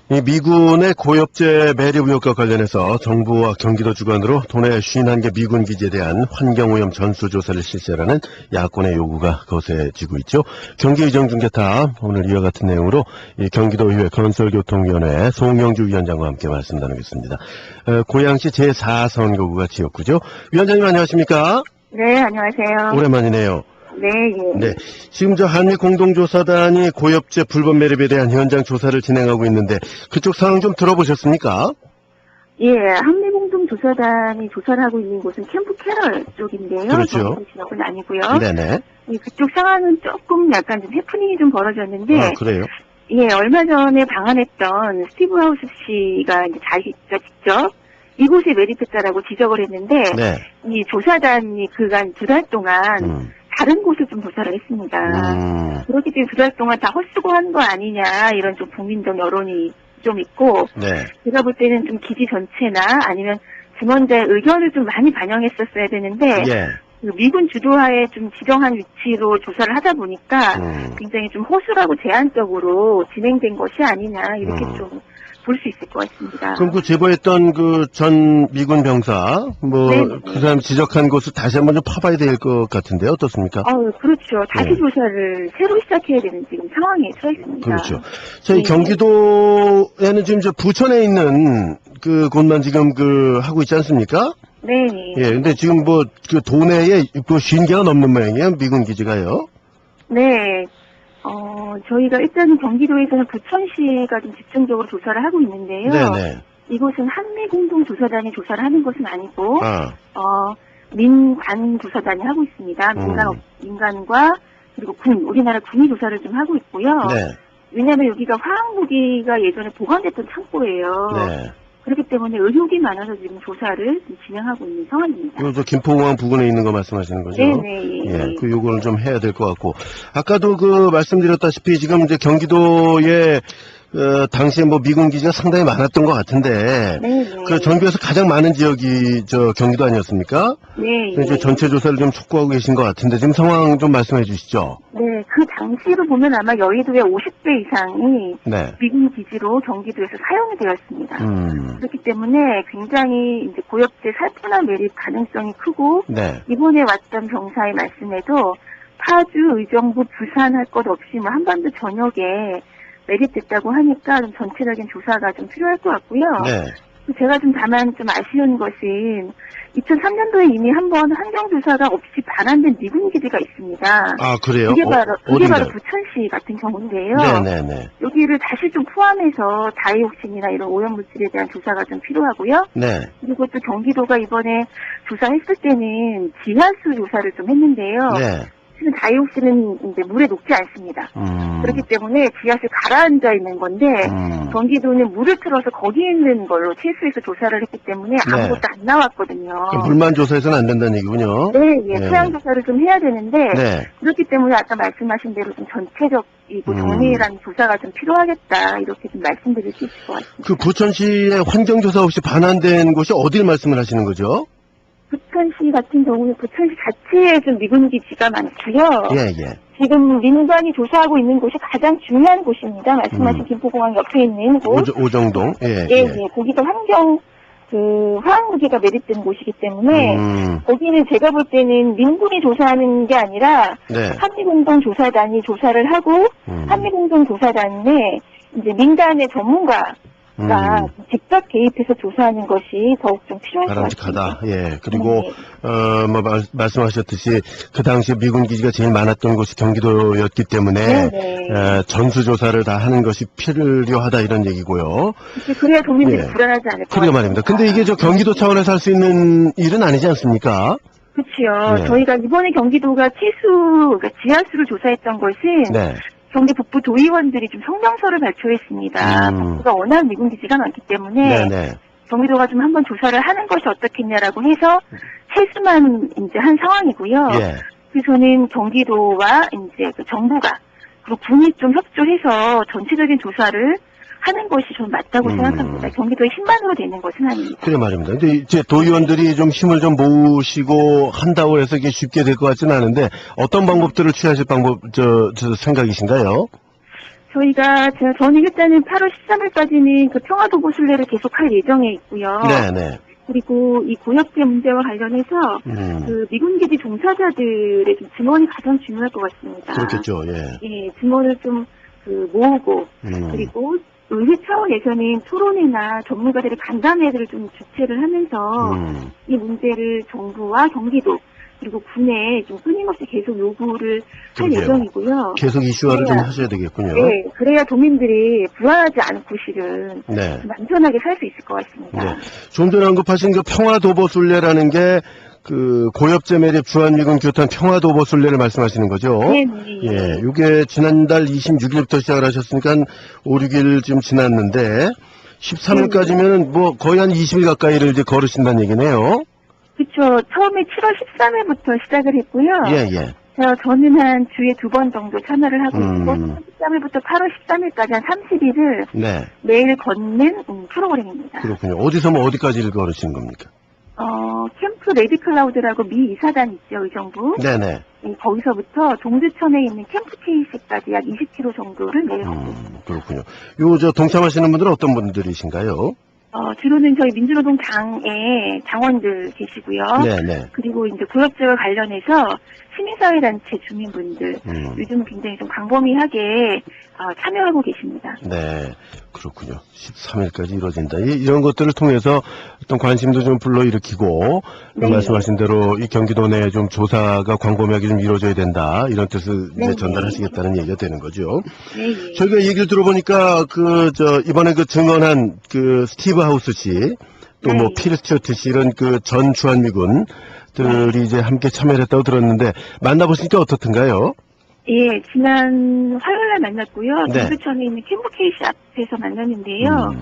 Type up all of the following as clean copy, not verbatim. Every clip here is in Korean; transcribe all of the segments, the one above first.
이 미군의 고엽제 매립 의혹과 관련해서 정부와 경기도 주관으로 도내 51개 미군 기지에 대한 환경오염 전수조사를 실시하라는 야권의 요구가 거세지고 있죠. 경기의정중계탑 오늘 이와 같은 내용으로 이 경기도의회 건설교통위원회 송영주 위원장과 함께 말씀 나누겠습니다. 고양시 제4선거구가 지역구죠. 위원장님 안녕하십니까? 네, 안녕하세요. 오랜만이네요. 네, 예. 네, 지금 저 한미 공동조사단이 고엽제 불법 매립에 대한 현장 조사를 진행하고 있는데 그쪽 상황 좀 들어보셨습니까? 예, 한미공동조사단이 조사를 하고 있는 곳은 캠프 캐럴 쪽인데요. 그렇죠. 저희 지역은 아니고요. 네네. 예, 그쪽 상황은 조금 약간 좀 해프닝이 좀 벌어졌는데, 아, 그래요? 예, 얼마 전에 방한했던 스티브 하우스 씨가 이제 자기가 직접 이곳에 매립했다라고 지적을 했는데, 네. 이 조사단이 그간 2달 동안 다른 곳을 좀 조사를 했습니다. 그렇기 때문에 2달 동안 다 헛수고한 거 아니냐 이런 좀 국민적 여론이 좀 있고 네. 제가 볼 때는 좀 기지 전체나 아니면 증언자의 의견을 좀 많이 반영했었어야 되는데 예. 그 미군 주도하에 좀 지정한 위치로 조사를 하다 보니까 굉장히 좀 허술하고 제한적으로 진행된 것이 아니냐 이렇게 좀 볼 수 있을 것 같습니다. 그럼 그 제보했던 그 전 미군 병사, 그 사람 지적한 곳을 다시 한번 좀 파봐야 될 것 같은데 어떻습니까? 그렇죠. 다시 네. 조사를 새로 시작해야 되는 지금 상황에 처해 있습니다. 그렇죠. 저희 네. 경기도에는 지금 저 부천에 있는 그 곳만 지금 하고 있지 않습니까? 네. 예, 근데 지금 그 도내에 50개가 넘는 모양이에요, 미군 기지가요. 네. 저희가 일단 경기도에서는 부천시가 좀 집중적으로 조사를 하고 있는데요. 네네. 이곳은 한미공동조사단이 조사를 하는 것은 아니고, 아. 민간조사단이 하고 있습니다. 민간과 그리고 우리나라 군이 조사를 좀 하고 있고요. 네. 왜냐하면 여기가 화학무기가 예전에 보관됐던 창고예요. 네. 그렇기 때문에 의혹이 많아서 지금 조사를 좀 진행하고 있는 상황입니다. 요 김포공항 부근에 있는 거 말씀하시는 거죠? 네네. 예, 요거는 좀 해야 될 것 같고. 아까도 말씀드렸다시피 지금 이제 경기도에, 당시에 미군 기지가 상당히 많았던 것 같은데. 네네. 그 전국에서 가장 많은 지역이 경기도 아니었습니까? 네. 이제 전체 조사를 좀 촉구하고 계신 것 같은데 지금 상황 좀 말씀해 주시죠. 네, 그 당시로 보면 아마 여의도의 50배 이상이 네. 미군 기지로 경기도에서 사용이 되었습니다. 그렇기 때문에 굉장히 이제 고엽제 살포나 매립 가능성이 크고 네. 이번에 왔던 병사의 말씀에도 파주, 의정부, 부산 할 것 없이 한반도 전역에 매립됐다고 하니까 좀 전체적인 조사가 좀 필요할 것 같고요. 네. 제가 다만 아쉬운 것은 2003년도에 이미 한번 환경조사가 없이 반환된 미군 기지가 있습니다. 아, 그래요? 그게 바로 어딘가요? 부천시 같은 경우인데요. 네네네. 여기를 다시 좀 포함해서 다이옥신이나 이런 오염물질에 대한 조사가 좀 필요하고요. 네. 그리고 또 경기도가 이번에 조사했을 때는 지하수 조사를 좀 했는데요. 네. 실은 다이옥신은 이제 물에 녹지 않습니다. 그렇기 때문에 지하수에 가라앉아 있는 건데 경기도는 물을 틀어서 거기 있는 걸로 채수해서 조사를 했기 때문에 아무것도 안 나왔거든요. 물만 조사해서는 안 된다는 얘기군요. 네, 예, 네. 토양 조사를 좀 해야 되는데 네. 그렇기 때문에 아까 말씀하신 대로 좀 전체적이고 정밀한 조사가 좀 필요하겠다 이렇게 좀 말씀드릴 수 있을 것 같습니다. 그 부천시의 환경조사 없이 반환된 곳이 어딜 말씀을 하시는 거죠? 부천시 같은 경우는 부천시 자체에 좀 미군 기지가 많고요. 예, 예. 지금 민간이 조사하고 있는 곳이 가장 중요한 곳입니다. 말씀하신 김포공항 옆에 있는 곳. 오정동. 예, 예, 예. 거기가 화학무기가 매립된 곳이기 때문에 거기는 제가 볼 때는 민군이 조사하는 게 아니라 네. 한미공동조사단이 조사를 하고 한미공동조사단에 이제 민간의 전문가가 직접 개입해서 조사하는 것이 더욱 좀 필요할 것 같습니다. 바람직하다. 예. 그리고 말씀하셨듯이 그 당시 미군 기지가 제일 많았던 곳이 경기도였기 때문에 전수조사를 다 하는 것이 필요하다 이런 얘기고요. 그래야 도민들이 불안하지 않을 것 그러게 같습니다. 말입니다. 근데 이게 경기도 차원에서 할 수 있는 일은 아니지 않습니까? 그렇죠. 네. 저희가 이번에 경기도가 그러니까 지하수를 조사했던 것은 네. 경기 북부 도의원들이 좀 성명서를 발표했습니다. 북부가 워낙 미군 기지가 많기 때문에 네네. 경기도가 좀 한번 조사를 하는 것이 어떻겠냐라고 해서 최수만 이제 한 상황이고요. 예. 그래서는 경기도와 이제 그 정부가 그리고 군이 좀 협조해서 전체적인 조사를 하는 것이 좀 맞다고 생각합니다. 경기도의 힘만으로 되는 것은 아닙니다. 그래 말입니다. 근데 이제 도의원들이 좀 힘을 좀 모으시고 한다고 해서 이게 쉽게 될 것 같지는 않은데 어떤 방법들을 취하실 생각이신가요? 저는 일단은 8월 13일까지는 그 평화도보순례를 계속할 예정에 있고요. 네네. 그리고 이 고엽제 문제와 관련해서 그 미군기지 종사자들의 좀 증언이 가장 중요할 것 같습니다. 그렇겠죠. 예. 예, 증언을 좀 모으고 그리고 의회 차원에서는 토론회나 전문가들의 간담회를 좀 주최를 하면서 이 문제를 정부와 경기도 그리고 군에 좀 끊임없이 계속 요구를 할 예정이고요. 계속 이슈화를 좀 하셔야 되겠군요. 네, 그래야 도민들이 불안하지 않고 실은 네. 좀 안전하게 살 수 있을 것 같습니다. 네. 좀 전에 언급하신 그 평화도보순례라는 게 그 고엽제 매립 주한미군 교탄 평화도보순례를 말씀하시는 거죠? 네네. 예, 이게 지난달 26일부터 시작을 하셨으니까 한 5, 6일 좀 지났는데 13일까지면은 뭐 거의 한 20일 가까이를 이제 걸으신다는 얘기네요. 그렇죠. 처음에 7월 13일부터 시작을 했고요. 예. 저는 한 주에 2번 정도 참여를 하고 있고 13일부터 8월 13일까지 한 30일을 네. 매일 걷는 프로그램입니다. 그렇군요. 어디서 뭐 어디까지를 걸으시는 겁니까? 캠프 레드클라우드라고 미 이사단 있죠, 의정부. 네네. 거기서부터 동두천에 있는 캠프 K시까지 약 20km 정도를 매일 걷고 있습니다. 그렇군요. 요 동참하시는 분들은 어떤 분들이신가요? 주로는 저희 민주노동당의 당원들 계시고요. 네네. 그리고 이제 고엽제와 관련해서 시민사회단체 주민분들 요즘 굉장히 좀 광범위하게 참여하고 계십니다. 네, 그렇군요. 13일까지 이루어진다. 이런 것들을 통해서 어떤 관심도 좀 불러일으키고 네. 말씀하신 대로 이 경기도 내에 좀 조사가 광범위하게 좀 이루어져야 된다. 이런 뜻을 이제 네. 전달하시겠다는 얘기가 되는 거죠. 네. 저희가 얘기를 들어보니까 이번에 증언한 스티브 하우스 씨, 또 네. 필 스튜어트 씨 이런 전 주한미군들이 이제 함께 참여를 했다고 들었는데 만나보시니까 어떻던가요? 예, 지난 화요일날 만났고요. 네. 동두천에 있는 캠프 K시 앞에서 만났는데요.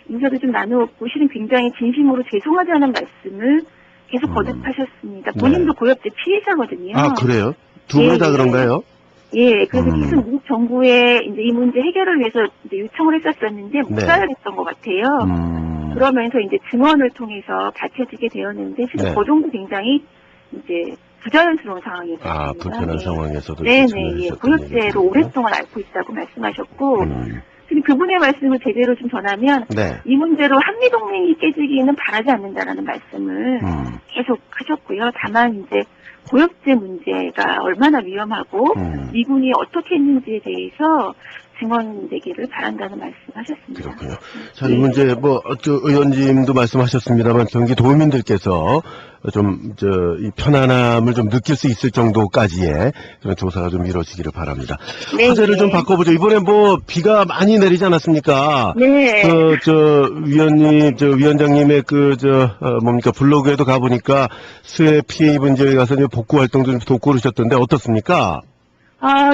인사도 좀 나누었고 실은 굉장히 진심으로 죄송하다는 말씀을 계속 거듭하셨습니다. 본인도 고엽제 피해자거든요. 아, 그래요? 두 분이 다 그런가요? 예, 그래서 계속 미국 정부에 이제 이 문제 해결을 위해서 이제 요청을 했었었는데 못 가야겠던 것 같아요. 그러면서 이제 증언을 통해서 밝혀지게 되었는데 지금 그 정도 굉장히 이제 부자연스러운 상황이었습니다. 아, 불편한 상황에서도. 네네, 고엽제로 오랫동안 앓고 있다고 말씀하셨고, 지금 그분의 말씀을 제대로 좀 전하면, 이 문제로 한미동맹이 깨지기는 바라지 않는다라는 말씀을 계속 하셨고요. 다만 이제 고엽제 문제가 얼마나 위험하고 미군이 어떻게 했는지에 대해서 증언되기를 바란다는 말씀하셨습니다. 그렇군요. 자, 이 문제 의원님도 말씀하셨습니다만 경기도민들께서 이 편안함을 좀 느낄 수 있을 정도까지의 그런 조사가 좀 이루어지기를 바랍니다. 네, 화제를 좀 바꿔보죠. 이번에 비가 많이 내리지 않았습니까? 네. 위원장님의 블로그에도 가보니까 수해 피해 입은 지역에 가서 복구 활동도 좀 돕고 그러셨던데 어떻습니까?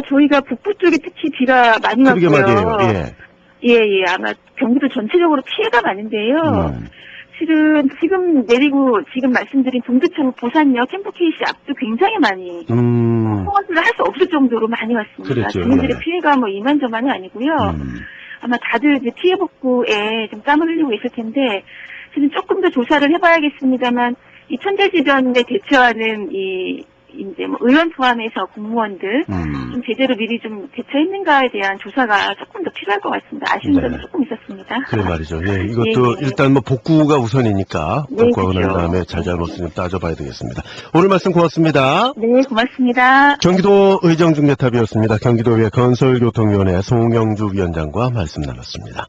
저희가 북부 쪽에 특히 비가 많이 왔고요. 그러게 말이에요. 예. 아마 경기도 전체적으로 피해가 많은데요. 실은 지금 말씀드린 동두천 부산역 캠프 K시 앞도 굉장히 많이 통화를 할 수 없을 정도로 많이 왔습니다. 그랬죠. 주민들의 피해가 이만저만이 아니고요. 아마 다들 이제 피해 복구에 좀 땀을 흘리고 있을 텐데 실은 조금 더 조사를 해봐야겠습니다만 이 천재지변에 대처하는 이제 의원 포함해서 공무원들 좀 제대로 미리 좀 대처했는가에 대한 조사가 조금 더 필요할 것 같습니다. 아쉬운 점이 조금 있었습니다. 그래 말이죠. 예, 이것도 일단 복구가 우선이니까 복구하고 난 다음에 잘잘못을 좀 따져봐야 되겠습니다. 오늘 말씀 고맙습니다. 네, 고맙습니다. 경기도 의정중개탑이었습니다. 경기도의회 건설교통위원회 송영주 위원장과 말씀 나눴습니다.